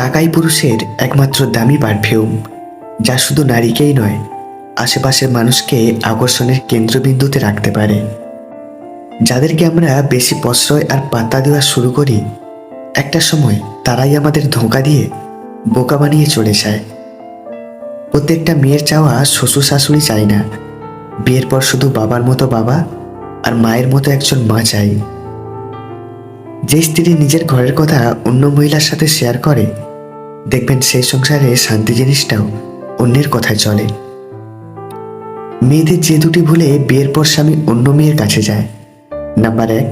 টাকাই পুরুষের একমাত্র দামি পারফিউম, যা শুধু নারীকেই নয়, আশেপাশের মানুষকে আকর্ষণের কেন্দ্রবিন্দুতে রাখতে পারে। যাদেরকে আমরা বেশি প্রশ্রয় আর পাত্তা দেওয়া শুরু করি, একটা সময় তারাই আমাদের ধোঁকা দিয়ে বোকা বানিয়ে চলে যায়। প্রত্যেকটা মেয়ের চাওয়া শ্বশুর শাশুড়ি চায় না, বিয়ের পর শুধু বাবার মতো বাবা আর মায়ের মতো একজন মা চাই। যে স্ত্রী নিজের ঘরের কথা অন্য মহিলার সাথে শেয়ার করে, দেখবেন সেই সংসারে শান্তি জিনিসটাও অন্যের কথায় চলে। মেয়েদের যে দুটি ভুলে বিয়ের পর স্বামী অন্য মেয়ের কাছে যায়। নাম্বার 1,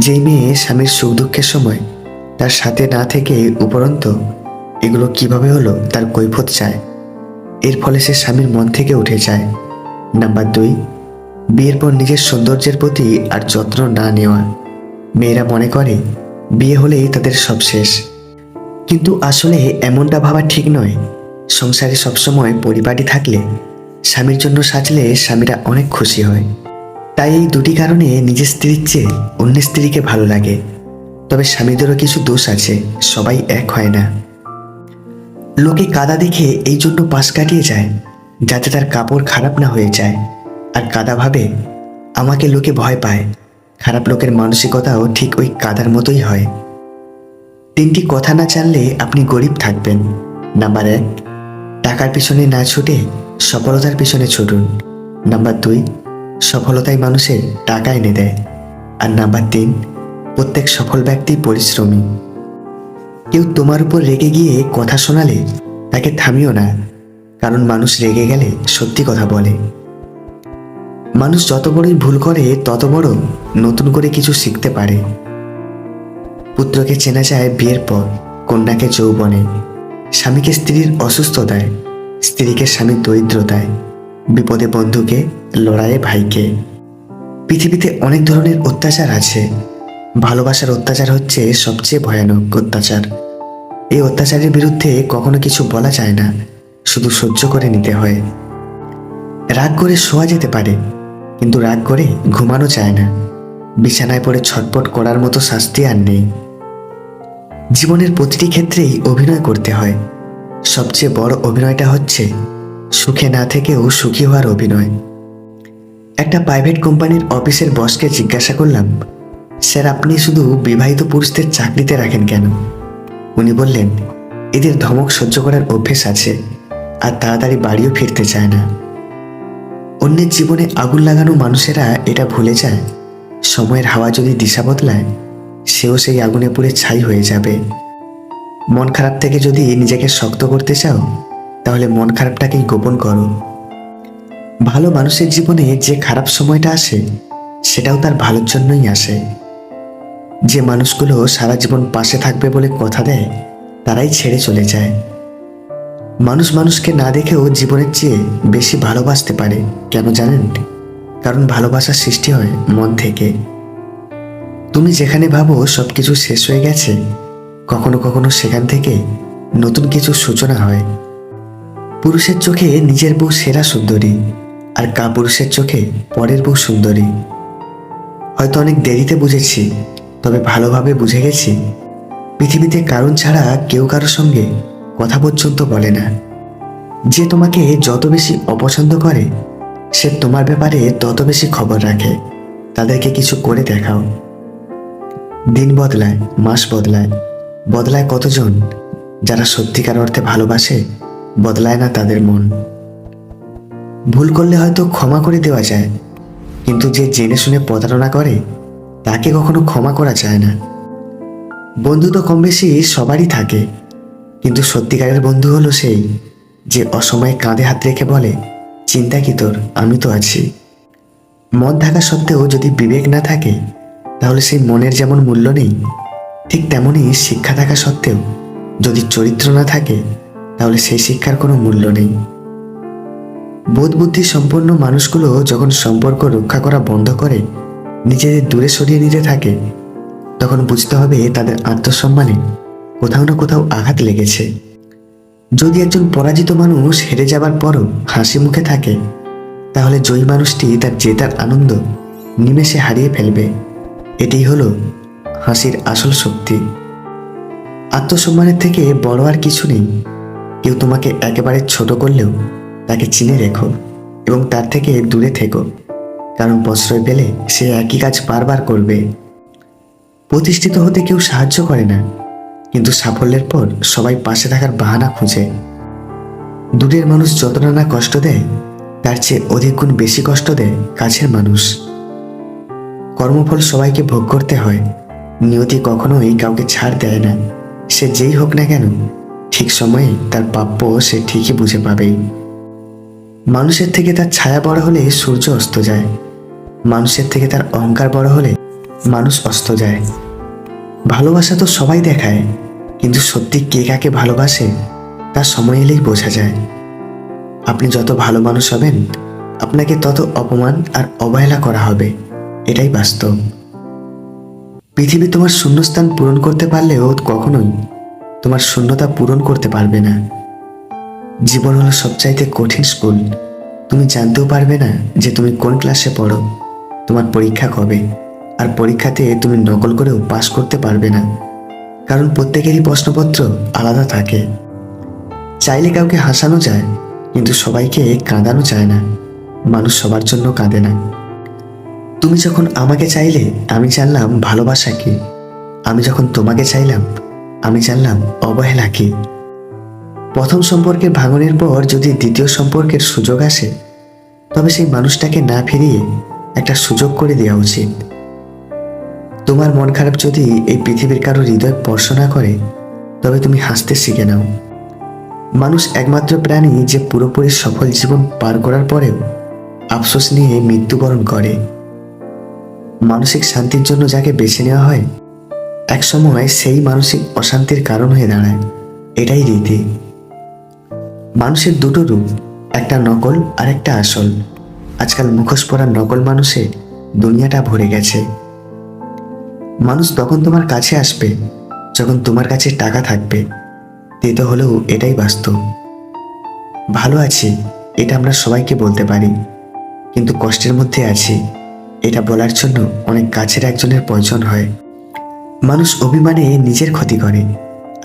যেই মেয়ে স্বামীর সুখ দুঃখের সময় তার সাথে না থেকে উপরন্তু এগুলো কিভাবে হলো তার কৈফিয়ত চায়, এর ফলে সে স্বামীর মন থেকে উঠে যায়। নাম্বার 2, বিয়ের পর নিজের সৌন্দর্যের প্রতি আর যত্ন না নেওয়া। মেয়েরা মনে করে বিয়ে হলেই তাদের সব শেষ, কিন্তু আসলে এমনটা ভাবা ঠিক নয়। সংসারে সবসময় পরিপাটি থাকলে, স্বামীর জন্য সাজলে স্বামীরা অনেক খুশি হয়। তাই এই দুটি কারণে নিজের স্ত্রীর চেয়ে অন্যের স্ত্রীকে ভালো লাগে। তবে স্বামীদেরও কিছু দোষ আছে, সবাই এক হয় না। লোকে কাদা দেখে এই জন্য পাশ কাটিয়ে যায় যাতে তার কাপড় খারাপ না হয়ে যায়, আর কাদা ভাবে আমাকে লোকে ভয় পায়। খারাপ লোকের মানসিকতাও ঠিক ওই কাদার মতোই হয়। 3টি কথা না জানলে আপনি গরিব থাকবেন। নাম্বার 1, টাকার পিছনে না ছুটে সফলতার পিছনে ছুটুন। নাম্বার 2, সফলতাই মানুষের টাকা এনে দেয়। আর নাম্বার 3, প্রত্যেক সফল ব্যক্তি পরিশ্রমী। কেউ তোমার উপর রেগে গিয়ে কথা শোনালে তাকে থামিও না, কারণ মানুষ রেগে গেলে সত্যি কথা বলে। মানুষ যত বড়ই ভুল করে তত বড় নতুন করে কিছু শিখতে পারে। পুত্রকে চেনা যায় বিয়ের পর, কন্যাকে যৌবনে, স্বামীকে স্ত্রীর অসুস্থতায়, স্ত্রীকে স্বামীর দরিদ্রতায়, বিপদে বন্ধুকে, লড়াইয়ে ভাইকে। পৃথিবীতে অনেক ধরনের অত্যাচার আছে, ভালোবাসার অত্যাচার হচ্ছে সবচেয়ে ভয়ানক অত্যাচার। এই অত্যাচারের বিরুদ্ধে কখনো কিছু বলা যায় না, শুধু সহ্য করে নিতে হয়। রাগ করে শোয়া যেতে পারে, কিন্তু রাগ করে ঘুমানো যায় না। বিছানায় পড়ে ছটপট করার মতো শাস্তি আর নেই। জীবনের প্রতিটি ক্ষেত্রেই অভিনয় করতে হয়। সবচেয়ে বড় অভিনয়টা হচ্ছে সুখে না থেকেও সুখী হওয়ার অভিনয়। একটা প্রাইভেট কোম্পানির অফিসের বসকে জিজ্ঞাসা করলাম, স্যার আপনি শুধু বিবাহিত পুরুষদের চাকরিতে রাখেন কেন? উনি বললেন, এদের ধমক সহ্য করার অভ্যেস আছে, আর তাড়াতাড়ি বাড়িও ফিরতে চায় না। অন্যের জীবনে আগুন লাগানো মানুষেরা এটা ভুলে যায়, সময়ের হাওয়া যদি দিশা বদলায়, সেও সেই আগুনে পুড়ে ছাই হয়ে যাবে। মন খারাপ থেকে যদি নিজেকে শক্ত করতে চাও, তাহলে মন খারাপটাকেই গোপন করো। ভালো মানুষের জীবনে যে খারাপ সময়টা আসে, সেটাও তার ভালোর জন্যই আসে। যে মানুষগুলো সারা জীবন পাশে থাকবে বলে কথা দেয়, তারাই ছেড়ে চলে যায়। মানুষ মানুষকে না দেখেও জীবনের চেয়ে বেশি ভালোবাসতে পারে। কেন জানেন? কারণ ভালোবাসার সৃষ্টি হয় মন থেকে। তুমি যেখানে ভাবো সবকিছু শেষ হয়ে গেছে, কখনো কখনো সেখান থেকে নতুন কিছু সূচনা হয়। পুরুষের চোখে নিজের বউ সেরা সুন্দরী, আর কাপুরুষের চোখে পরের বউ সুন্দরী। হয়তো অনেক দেরিতে বুঝেছি, তবে ভালোভাবে বুঝে গেছি, পৃথিবীতে কারণ ছাড়া কেউ কারোর সঙ্গে কথা পর্যন্ত বলে না। যে তোমাকে যত বেশি অপছন্দ করে, সে তোমার ব্যাপারে তত বেশি খবর রাখে। তাদেরকে কিছু করে দেখাও। দিন বদলায়, মাস বদলায়, বদলায় কতজন? যারা সত্যিকার অর্থে ভালোবাসে, বদলায় না তাদের মন। ভুল করলে হয়তো ক্ষমা করে দেওয়া যায়, কিন্তু যে জেনে শুনে প্রতারণা করে, তাকে কখনো ক্ষমা করা যায় না। বন্ধু তো কম বেশি সবারই থাকে, কিন্তু সত্যিকারের বন্ধু হলো সেই যে অসময়ে কাঁধে হাত রেখে বলে, চিন্তা কি তোর, আমি তো আছি। মন থাকা সত্ত্বেও যদি বিবেক না থাকে, তাহলে সেই মনের যেমন মূল্য নেই, ঠিক তেমনই শিক্ষা থাকা সত্ত্বেও যদি চরিত্র না থাকে, তাহলে সেই শিক্ষার কোনো মূল্য নেই। বোধ বুদ্ধি সম্পন্ন মানুষগুলো যখন সম্পর্ক রক্ষা করা বন্ধ করে নিজেদের দূরে সরিয়ে নিতে থাকে, তখন বুঝতে হবে তাদের আত্মসম্মানে কোথাও না কোথাও আঘাত লেগেছে। যদি একজন পরাজিত মানুষ হেরে যাবার পরও হাসি মুখে থাকে, তাহলে জয়ী মানুষটি তার জেতার আনন্দ নিমেষে হারিয়ে ফেলবে। এটাই হলো হাসির আসল শক্তি। আত্মসম্মানের থেকে বড় আর কিছু নেই। কেউ তোমাকে একেবারে ছোট করলেও তাকে চিনে রেখো এবং তার থেকে দূরে থেকো, কারণ প্রশ্রয় পেলে সে একই কাজ বারবার করবে। প্রতিষ্ঠিত হতে কেউ সাহায্য করে না, কিন্তু সাফল্যের পর সবাই পাশে থাকার বাহানা খুঁজে। দূরের মানুষ যতটা না কষ্ট দেয়, তার চেয়ে অধিক গুণ বেশি কষ্ট দেয় কাছের মানুষ। কর্মফল সবাইকে ভোগ করতে হয়, নিয়তি কখনোই কাউকে ছাড় দেয় না। সে যেই হোক না কেন, ঠিক সময়ে তার প্রাপ্য সে ঠিকই বুঝে পাবেই। মানুষের থেকে তার ছায়া বড় হলে সূর্য অস্ত যায়, মানুষের থেকে তার অহংকার বড় হলে মানুষ অস্ত যায়। ভালোবাসা তো সবাই দেখায়, কিন্তু সত্যি কে কাকে ভালোবাসে তা সময় এলেই বোঝা যায়। আপনি যত ভালো মানুষ হবেন, আপনাকে তত অপমান আর অবহেলা করা হবে, এটাই বাস্তব। পৃথিবী তোমার শূন্যস্থান পূরণ করতে পারলেও কখনোই তোমার শূন্যতা পূরণ করতে পারবে না। জীবন হলো সবচাইতে কঠিন স্কুল। তুমি জানতেও পারবে না যে তুমি কোন ক্লাসে পড়ো, তোমার পরীক্ষা কবে, আর পরীক্ষাতে তুমি নকল করেও পাশ করতে পারবে না, কারণ প্রত্যেকেরই প্রশ্নপত্র আলাদা থাকে। চাইলে কাউকে হাসানো যায়, কিন্তু সবাইকে কাঁদানো যায় না। মানুষ সবার জন্য কাঁদে না। তুমি যখন আমাকে চাইলে আমি জানলাম ভালোবাসা কি, আমি যখন তোমাকে চাইলাম আমি জানলাম অবহেলা কি। প্রথম সম্পর্কের ভাঙনের পর যদি দ্বিতীয় সম্পর্কের সুযোগ আসে, তবে সেই মানুষটাকে না ফিরিয়ে একটা সুযোগ করে দেওয়া উচিত। তোমার মন খারাপ যদি এই পৃথিবীর কারো হৃদয় স্পর্শ না করে, তবে তুমি হাসতে শিখে নাও। মানুষ একমাত্র প্রাণী যে পুরোপুরি সফল জীবন পার করার পরেও আফসোস নিয়ে মৃত্যুবরণ করে। মানসিক শান্তির জন্য যাকে বেছে নেওয়া হয়, একসময় সেই মানসিক অশান্তির কারণ হয়ে দাঁড়ায়। এটাই রীতি। মানুষের দুটো রূপ, একটা নকল আর একটা আসল। আজকাল মুখোশ পরা নকল মানুষে দুনিয়াটা ভরে গেছে। মানুষ তখন তোমার কাছে আসবে যখন তোমার কাছে টাকা থাকবে। তেতো হলেও এটাই বাস্তব। ভালো আছি এটা আমরা সবাইকে বলতে পারি, কিন্তু কষ্টের মধ্যে আছি এটা বলার জন্য অনেক কাছের একজনের প্রয়োজন হয়। মানুষ অভিমানে নিজের ক্ষতি করে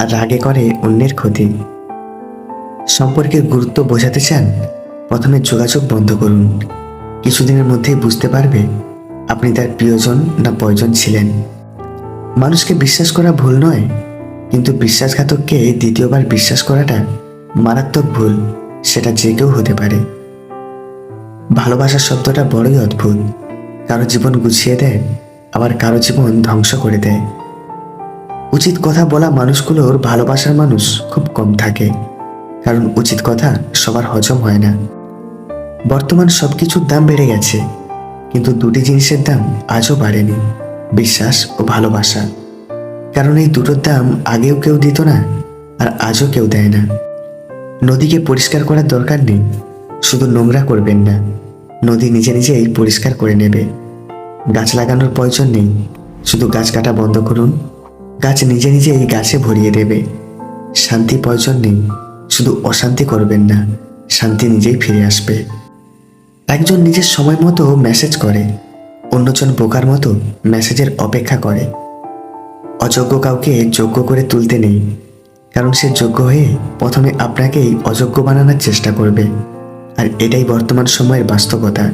আর রাগে করে অন্যের ক্ষতি। সম্পর্কের গুরুত্ব বোঝাতে চান, প্রথমে যোগাযোগ বন্ধ করুন। কিছুদিনের মধ্যেই বুঝতে পারবে আপনি তার প্রিয়জন না প্রয়োজন ছিলেন। মানুষকে বিশ্বাস করা ভুল নয়, কিন্তু বিশ্বাসঘাতককে দ্বিতীয়বার বিশ্বাস করাটা মারাত্মক ভুল। সেটা যে কেউ হতে পারে। ভালোবাসা শব্দটা বড়ই অদ্ভুত। কারো জীবন গুছিয়ে দেয়, আবার কারো জীবন ধ্বংস করে দেয়। উচিত কথা বলা মানুষগুলোর ভালোবাসার মানুষ খুব কম থাকে, কারণ উচিত কথা সবার হজম হয় না। বর্তমান সবকিছুর দাম বেড়ে গেছে, কিন্তু দুটি জিনিসের দাম আজও বাড়েনি, বিশ্বাস ও ভালোবাসা। কারণ এই দুটোর দাম আগেও কেউ দিত না, আর আজও কেউ দেয় না। নদীকে পরিষ্কার করার দরকার নেই, শুধু নোংরা করবেন না, নদী নিজে নিজেই পরিষ্কার করে নেবে। গাছ লাগানোর প্রয়োজন নেই, শুধু গাছ কাটা বন্ধ করুন, গাছ নিজে নিজেই গাছে ভরিয়ে দেবে। শান্তি প্রয়োজন নেই, শুধু অশান্তি করবেন না, শান্তি নিজেই ফিরে আসবে। একজন নিজের সময় মতো মেসেজ করে, অন্যজন বোকার মতো মেসেজের অপেক্ষা করে। অযোগ্য কাউকে যোগ্য করে তুলতে নেই, কারণ সে যোগ্য হয়ে প্রথমে আপনাকেই অযোগ্য বানানোর চেষ্টা করবে। আর এটাই বর্তমান সময়ের বাস্তবতা।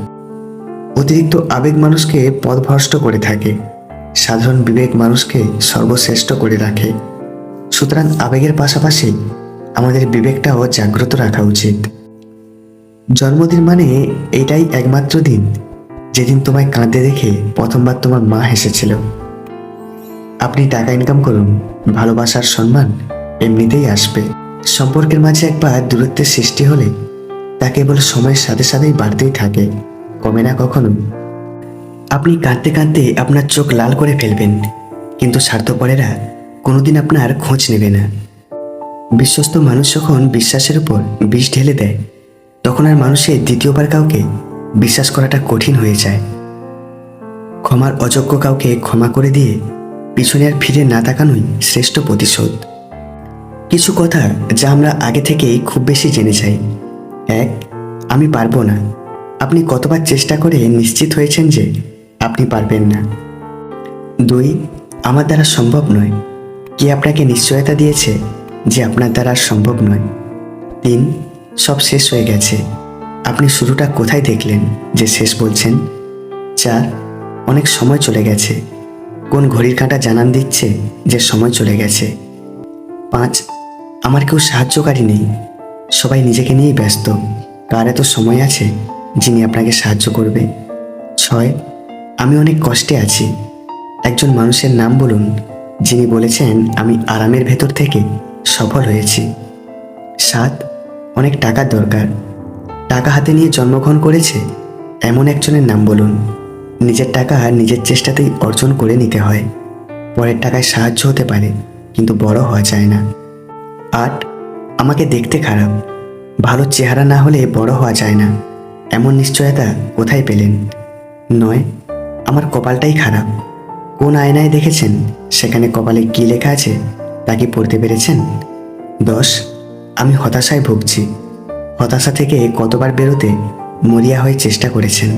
অতিরিক্ত আবেগ মানুষকে পথভ্রষ্ট করে থাকে, সাধারণ বিবেক মানুষকে সর্বশ্রেষ্ঠ করে রাখে। সুতরাং আবেগের পাশাপাশি আমাদের বিবেকটাও জাগ্রত রাখা উচিত। জন্মদিন মানে এটাই একমাত্র দিন যেদিন তোমায় কাঁদতে দেখে প্রথমবার তোমার মা হেসেছিল। আপনি টাকা ইনকাম করুন, ভালোবাসার সম্মান এমনিতেই আসবে। সম্পর্কের মাঝে একবার দূরত্বের সৃষ্টি হলে তা কেবল সময়ের সাথে সাথেই বাড়তেই থাকে, কমে না কখনো। আপনি কাঁদতে কাঁদতে আপনার চোখ লাল করে ফেলবেন, কিন্তু স্বার্থপরেরা কোনোদিন আপনার খোঁজ নেবে না। বিশ্বস্ত মানুষ যখন বিশ্বাসের উপর বিষ ঢেলে দেয়, তখন আর মানুষের দ্বিতীয়বার কাউকে বিশ্বাস করাটা কঠিন হয়ে যায়। ক্ষমার অযোগ্য কাউকে ক্ষমা করে দিয়ে পিছনে আর ফিরে না তাকানোই শ্রেষ্ঠ প্রতিশোধ। কিছু কথা যা আমরা আগে থেকেই খুব বেশি জেনে যাই। 1. আমি পারবো না। আপনি কতবার চেষ্টা করে নিশ্চিত হয়েছেন যে আপনি পারবেন না। 2. আমার দ্বারা সম্ভব নয়। কে আপনাকে নিশ্চয়তা দিয়েছে যে আপনার দ্বারা আর সম্ভব নয়? 3. সব শেষ হয়ে গেছে, আপনি শুরুটা কোথায় দেখলেন যে শেষ বলছেন? 4. অনেক সময় চলে গেছে, কোন ঘড়ির কাঁটা জানান দিচ্ছে যে সময় চলে গেছে? 5. আমার কেউ সাহায্যকারী নেই, সবাই নিজেকে নিয়েই ব্যস্ত, কার এত সময় আছে যিনি আপনাকে সাহায্য করবে? 6. আমি অনেক কষ্টে আছি, একজন মানুষের নাম বলুন যিনি বলেছেন আমি আরামের ভেতর থেকে সফল হয়েছি? 7. অনেক টাকার দরকার, টাকা হাতে নিয়ে জন্মগ্রহণ করেছে এমন একজনের নাম বলুন। নিজের টাকা নিজের চেষ্টাতেই অর্জন করে নিতে হয়, পরের টাকায় সাহায্য হতে পারে কিন্তু বড় হওয়া যায় না। 8. আমাকে দেখতে খারাপ, ভালো চেহারা না হলে বড় হওয়া যায় না, এমন নিশ্চয়তা কোথায় পেলেন? 9. আমার কপালটাই খারাপ, কোন আয়নায় দেখেছেন সেখানে কপালে কী লেখা আছে তা কি পড়তে পেরেছেন? 10. আমি হতাশায় ভুগছি, হতাশা থেকে কতবার বেরোতে মরিয়া হয়ে চেষ্টা করেছেন?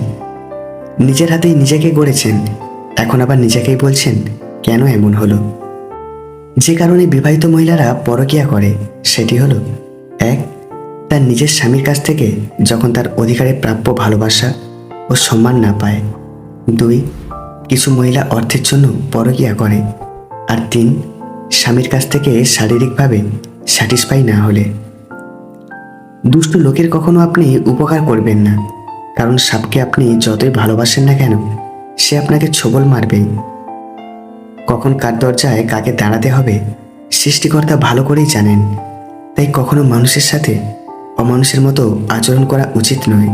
নিজের হাতেই নিজেকে গড়েছেন, এখন আবার নিজেকেই বলছেন কেন এমন হলো? যে কারণে বিবাহিত মহিলারা পরকীয়া করে সেটি হলো: 1. তার নিজের স্বামীর কাছ থেকে যখন তার অধিকারে প্রাপ্য ভালোবাসা ও সম্মান না পায়। 2. কিছু মহিলা অর্থের জন্য পরকীয়া করে। আর 3. স্বামীর কাছ থেকে শারীরিকভাবে স্যাটিসফাই না হলে। দুষ্ট লোকের কখনো আপনি উপকার করবেন না, কারণ সাপকে আপনি যতই ভালোবাসেন না কেন সে আপনাকে ছোবল মারবেই। কখন কার দরজায় কাকে দাঁড়াতে হবে সৃষ্টিকর্তা ভালো করেই জানেন, তাই কখনো মানুষের সাথে অমানুষের মতো আচরণ করা উচিত নয়।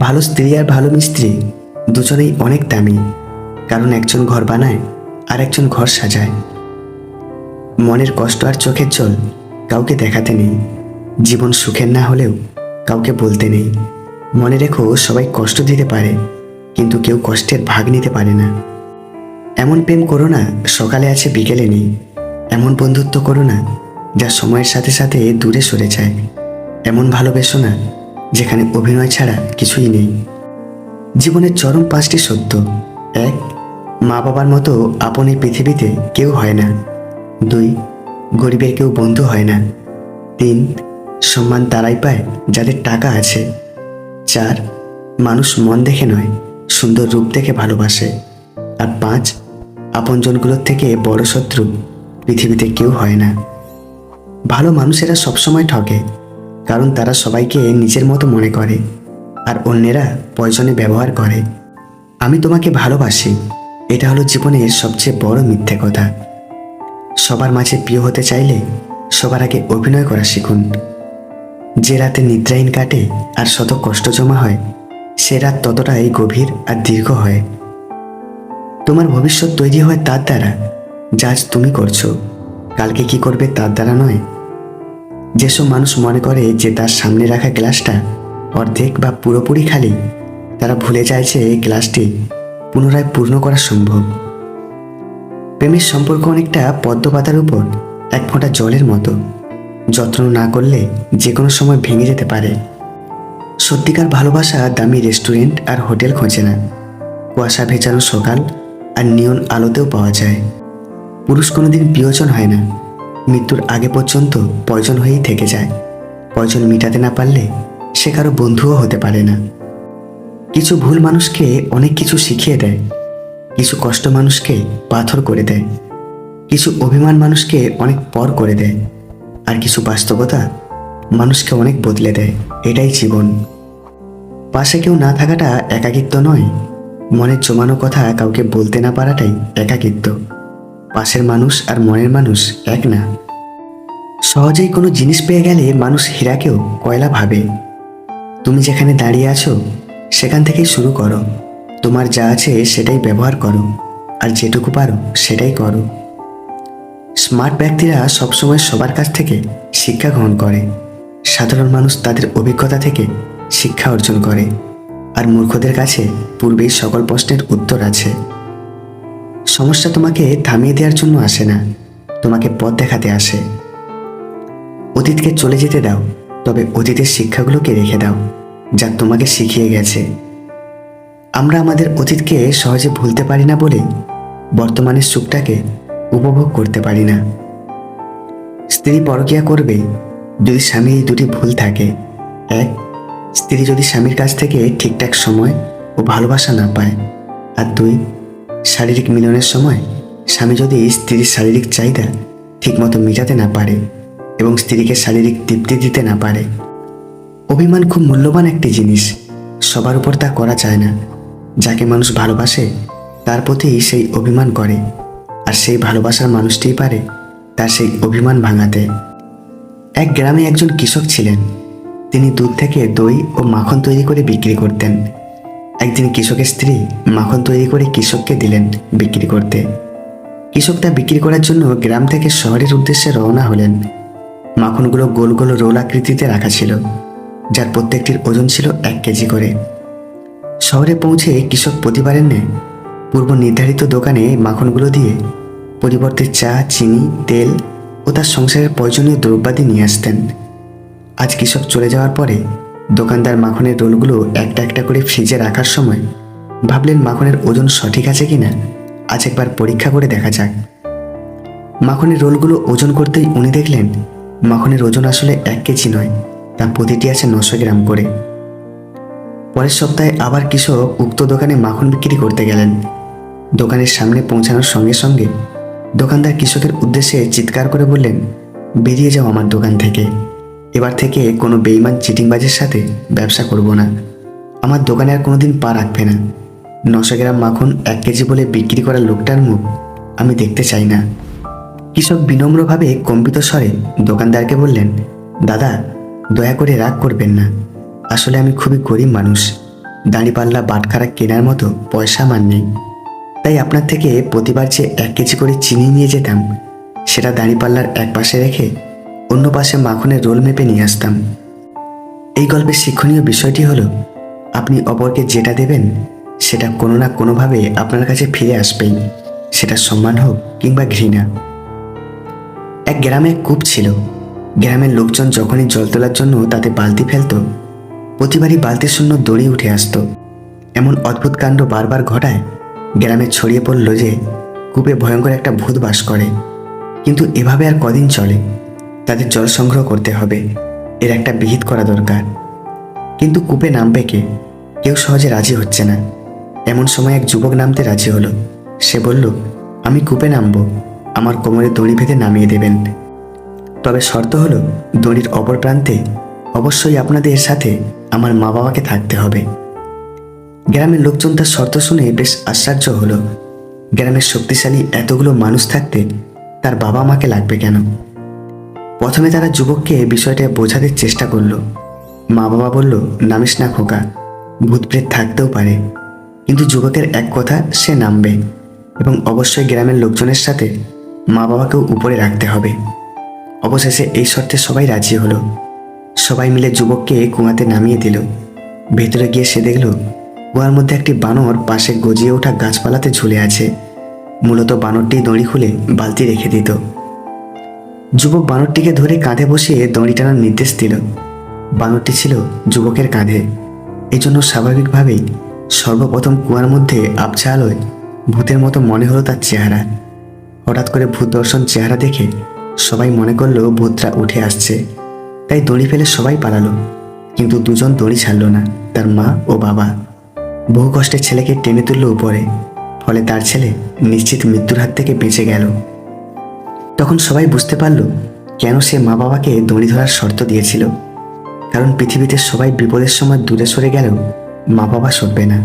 ভালো স্ত্রী আর ভালো মিস্ত্রি দুজনেই অনেক দামি, কারণ একজন ঘর বানায় আর একজন ঘর সাজায়। মনের কষ্ট আর চোখের জল কাউকে দেখাতে নেই, জীবন সুখের না হলেও কাউকে বলতে নেই। মনে রেখো, সবাই কষ্ট দিতে পারে কিন্তু কেউ কষ্টের ভাগ নিতে পারে না। এমন প্রেম করো না সকালে আছে বিকেলে নেই, এমন বন্ধুত্ব করো না যা সময়ের সাথে সাথে দূরে সরে যায়, এমন ভালোবেসো না যেখানে অভিনয় ছাড়া কিছুই নেই। জীবনের চরম 5টি সত্য: 1. মা বাবার মতো আপন এই পৃথিবীতে কেউ হয় না। 2. গরিবের কেউ বন্ধু হয় না। 3. সম্মান তারাই পায় যাদের টাকা আছে। 4. মানুষ মন দেখে নয়, সুন্দর রূপ দেখে ভালোবাসে। আর 5. আপনজনগুলোর থেকে বড় শত্রু পৃথিবীতে কেউ হয় না। ভালো মানুষেরা সবসময় ঠকে, কারণ তারা সবাইকে নিজের মতো মনে করে আর অন্যেরা প্রয়োজনে ব্যবহার করে। আমি তোমাকে ভালোবাসি, এটা হলো জীবনের সবচেয়ে বড় মিথ্যে কথা। সবার মাঝে প্রিয় হতে চাইলে সবার আগে অভিনয় করা শিখুন। যে রাতে নিদ্রাহীন কাটে আর শত কষ্ট জমা হয়, সে রাত ততটাই গভীর আর দীর্ঘ হয়। তোমার ভবিষ্যৎ তৈরি হয় তার দ্বারা যা আজ তুমি করছো, কালকে কি করবে তার দ্বারা নয়। যেসব মানুষ মনে করে যে তার সামনে রাখা গ্লাসটা অর্ধেক বা পুরোপুরি খালি, তারা ভুলে যায় যে এই গ্লাসটি পুনরায় পূর্ণ করা সম্ভব। প্রেমের সম্পর্ক অনেকটা পদ্ম পাতার উপর এক ফোঁটা জলের মতো, যত্ন না করলে যে কোনো সময় ভেঙে যেতে পারে। সত্যিকার ভালোবাসা দামি রেস্টুরেন্ট আর হোটেল খোঁজে না, কুয়াশা ভেজানো সকাল আর নিয়ন আলোতেও পাওয়া যায়। পুরুষ কোনোদিন প্রিয়জন হয় না, মৃত্যুর আগে পর্যন্ত প্রয়োজন হয়েই থেকে যায়। প্রয়োজন মেটাতে না পারলে সে কারো বন্ধুও হতে পারে না। কিছু ভুল মানুষকে অনেক কিছু শিখিয়ে দেয়, কিছু কষ্ট মানুষকে পাথর করে দেয়, কিছু অভিমান মানুষকে অনেক পর করে দেয়, আর কিছু বাস্তবতা মানুষকে অনেক বদলে দেয়। এটাই জীবন। পাশে কেউ না থাকাটা একাকিত্ব নয়, মনের জমানো কথা কাউকে বলতে না পারাটাই একাকিত্ব। পাশের মানুষ আর মনের মানুষ এক না। সহজেই কোনো জিনিস পেয়ে গেলে মানুষ হীরাকেও কয়লা ভাবে। তুমি যেখানে দাঁড়িয়ে আছো সেখান থেকেই শুরু করো, তোমার যা আছে সেটাই ব্যবহার করো, আর যেটুকু পারো সেটাই করো। স্মার্ট ব্যক্তিরা সবসময় সবার কাছ থেকে শিক্ষা গ্রহণ করে, সাধারণ মানুষ তাদের অভিজ্ঞতা থেকে শিক্ষা অর্জন করে, আর মূর্খদের কাছে পূর্বেই সকল প্রশ্নের উত্তর আছে। সমস্যা তোমাকে থামিয়ে দেওয়ার জন্য আসে না, তোমাকে পথ দেখাতে আসে। অতীতকে চলে যেতে দাও, তবে অতীতের শিক্ষাগুলোকে রেখে দাও যা তোমাকে শিখিয়ে গেছে। আমরা আমাদের অতীতকে সহজে ভুলতে পারি না বলে বর্তমানের সুখটাকে উপভোগ করতে পারি না। স্ত্রী পরকীয়া করবে যদি স্বামীর এই দুটি ভুল থাকে। এক, স্ত্রী যদি স্বামীর কাছ থেকে ঠিকঠাক সময় ও ভালোবাসা না পায়। আর দুই, শারীরিক মিলনের সময় স্বামী যদি স্ত্রীর শারীরিক চাহিদা ঠিকমতো মেটাতে না পারে এবং স্ত্রীকে শারীরিক তৃপ্তি দিতে না পারে। অভিমান খুব মূল্যবান একটি জিনিস, সবার উপর তা করা যায় না। যাকে মানুষ ভালোবাসে তার প্রতি সেই অভিমান করে, আর সেই ভালোবাসার মানুষটিই পারে তার সেই অভিমান ভাঙাতে। এক গ্রামে একজন কৃষক ছিলেন। তিনি দুধ থেকে দই ও মাখন তৈরি করে বিক্রি করতেন। একদিন কৃষকের স্ত্রী মাখন তৈরি করে কৃষককে দিলেন বিক্রি করতে। কৃষক তা বিক্রি করার জন্য গ্রাম থেকে শহরের উদ্দেশ্যে রওনা হলেন। মাখনগুলো গোল গোল রোল আকৃতিতে রাখা ছিল, যার প্রত্যেকটির ওজন ছিল 1 কেজি করে। শহরে পৌঁছে কৃষক প্রতিবারের ন্যায় পূর্ব নির্ধারিত দোকানে মাখনগুলো দিয়ে পরিবর্তে চা, চিনি, তেল ও তার সংসারের প্রয়োজনীয় দ্রব্যাদি নিয়ে আসতেন। আজ কৃষক চলে যাওয়ার পরে দোকানদার মাখনের রোলগুলো একটা একটা করে ফ্রিজে রাখার সময় ভাবলেন মাখনের ওজন সঠিক আছে কিনা আজ একবার পরীক্ষা করে দেখা যাক। মাখনের রোলগুলো ওজন করতেই উনি দেখলেন মাখনের ওজন আসলে 1 কেজি নয়, তা প্রতিটি আছে 900 গ্রাম করে। পরের সপ্তাহে আবার কৃষক উক্ত দোকানে মাখন বিক্রি করতে গেলেন। দোকানের সামনে পৌঁছানোর সঙ্গে সঙ্গে দোকানদার কৃষকের উদ্দেশ্যে চিৎকার করে বললেন, বেরিয়ে যাও আমার দোকান থেকে। এবার থেকে কোনো বেইমান চিটিংবাজের সাথে ব্যবসা করব না। আমার দোকানে আর কোনোদিন পা রাখবে না। 900 গ্রাম মাখন 1 কেজি বলে বিক্রি করা লোকটার মুখ আমি দেখতে চাই না। কৃষক বিনম্রভাবে কম্পিত স্বরে দোকানদারকে বললেন, দাদা, দয়া করে রাগ করবেন না। আসলে আমি খুবই গরিব মানুষ, দাঁড়িপাল্লা বাটখারা কেনার মতো পয়সা আমার নেই। তাই আপনার থেকে প্রতিবার যে 1 কেজি করে চিনি নিয়ে যেতাম, সেটা দাঁড়িপাল্লার এক পাশে রেখে অন্য পাশে মাখনের রোল মেপে নিয়ে আসতাম। এই গল্পের শিক্ষণীয় বিষয়টি হলো, আপনি অপরকে যেটা দেবেন সেটা কোনো না কোনোভাবে আপনার কাছে ফিরে আসবেই, সেটা সম্মান হোক কিংবা ঘৃণা। এক গ্রামে এক কূপ ছিল। গ্রামের লোকজন যখনই জল তোলার জন্য তাতে বালতি ফেলত, প্রতিবারই বালতির শূন্য দড়ি উঠে আসত। এমন অদ্ভুত কাণ্ড বারবার ঘটায় গ্রামে ছড়িয়ে পড়ল যে কূপে ভয়ঙ্কর একটা ভূত বাস করে। কিন্তু এভাবে আর কদিন চলে? তাদের জল সংগ্রহ করতে হবে, এর একটা বিহিত করা দরকার। কিন্তু কূপে নামবে কে? কেউ সহজে রাজি হচ্ছে না। এমন সময় এক যুবক নামতে রাজি হলো। সে বলল, আমি কূপে নামবো, আমার কোমরে দড়ি বেঁধে নামিয়ে দেবেন। তবে শর্ত হলো, দড়ির অপর প্রান্তে অবশ্যই আপনাদের সাথে আমার মা বাবাকে থাকতে হবে। গ্রামের লোকজন তার শর্ত শুনে বেশ আশ্চর্য হলো। গ্রামের শক্তিশালী এতগুলো মানুষ থাকতে তার বাবা মাকে লাগবে কেন? প্রথমে তারা যুবককে বিষয়টা বোঝাতে চেষ্টা করলো। মা বাবা বলল, নামিস না খোকা, ভূতপ্রেত থাকতেও পারে। কিন্তু যুবকের এক কথা, সে নামবে এবং অবশ্যই গ্রামের লোকজনের সাথে মা বাবাকেও উপরে রাখতে হবে। অবশেষে এই শর্তে সবাই রাজি হলো। সবাই মিলে যুবককে কুয়াতে নামিয়ে দিল। ভেতরে গিয়ে সে দেখল কুয়ার মধ্যে একটি বানর পাশে গজিয়ে ওঠা গাছপালাতে ঝুলে আছে। মূলত বানরটি দড়ি খুলে বালতি রেখে দিত। যুবক বানরটিকে ধরে কাঁধে বসিয়ে দড়ি টানার নির্দেশ দিল। বানরটি ছিল যুবকের কাঁধে, এজন্য স্বাভাবিকভাবেই সর্বপ্রথম কুয়ার মধ্যে আবছা আলোয় ভূতের মতো মনে হলো তার চেহারা। হঠাৎ করে ভূত দর্শন চেহারা দেখে সবাই মনে করলো ভূতরা উঠে আসছে, তাই দড়ি ফেলে সবাই পালালো। কিন্তু দুজন দড়ি ছাড়ল না, তার মা ও বাবা। বহু কষ্টে ছেলেকে টেনে তুলল উপরে, ফলে তার ছেলে নিশ্চিত মৃত্যুর হাত থেকে বেঁচে গেল। তখন সবাই বুঝতে পারল কেন সে মা বাবাকে দড়ি ধরার শর্ত দিয়েছিল। কারণ পৃথিবীতে সবাই বিপদের সময় দূরে সরে গেলেও মা বাবা সরবে না।